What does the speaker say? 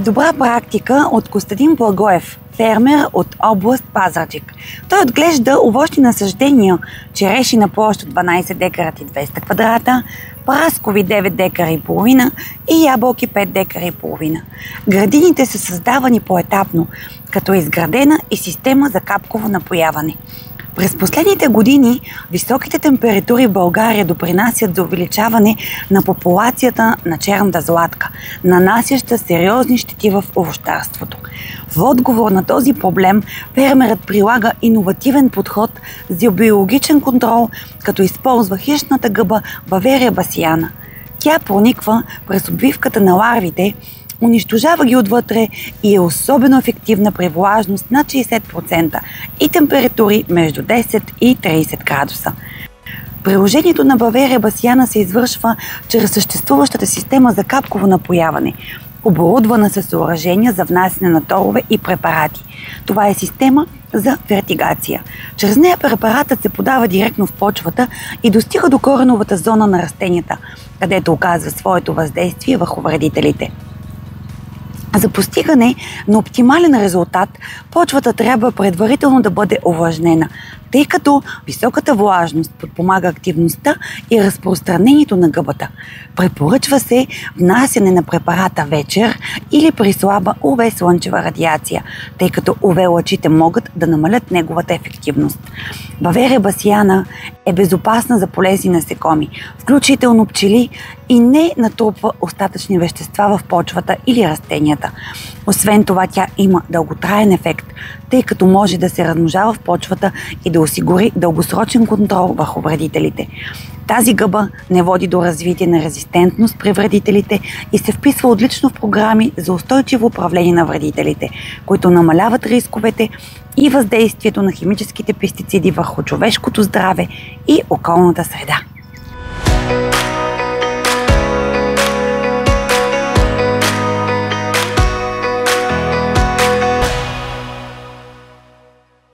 Добра практика от Костадин Благоев, фермер от област Пазарджик. Той отглежда овощни насаждения, череши на площ от 12 декара и 200 квадрата, параскови 9 декара и половина и ябълки 5 декара и половина. Градините са създавани поетапно, като е изградена и система за капково напояване. През последните години високите температури в България допринасят за увеличаване на популацията на черната златка, нанасяща сериозни щети в овощарството. В отговор на този проблем фермерът прилага иновативен подход за биологичен контрол, като използва хищната гъба Бавария басиана. Тя прониква през обвивката на ларвите, унищожава ги отвътре и е особено ефективна при влажност над 60% и температури между 10 и 30 градуса. Приложението на Бавария басиана се извършва чрез съществуващата система за капково напояване, оборудвана с съоръжения за внасяне на торове и препарати. Това е система за фертигация. Чрез нея препаратът се подава директно в почвата и достига до кореновата зона на растенията, където оказва своето въздействие върху вредителите. За постигане на оптимален резултат, почвата трябва предварително да бъде овлажнена, тъй като високата влажност подпомага активността и разпространението на гъбата. Препоръчва се внасяне на препарата вечер или при слаба УВ слънчева радиация, тъй като УВ лъчите могат да намалят неговата ефективност. Бавария басиана е безопасна за полезни насекоми, включително пчели, и не натрупва остатъчни вещества в почвата или растенията. Освен това, тя има дълготраен ефект, тъй като може да се размножава в почвата и да осигури дългосрочен контрол върху вредителите. Тази гъба не води до развитие на резистентност при вредителите и се вписва отлично в програми за устойчиво управление на вредителите, които намаляват рисковете и въздействието на химическите пестициди върху човешкото здраве и околната среда.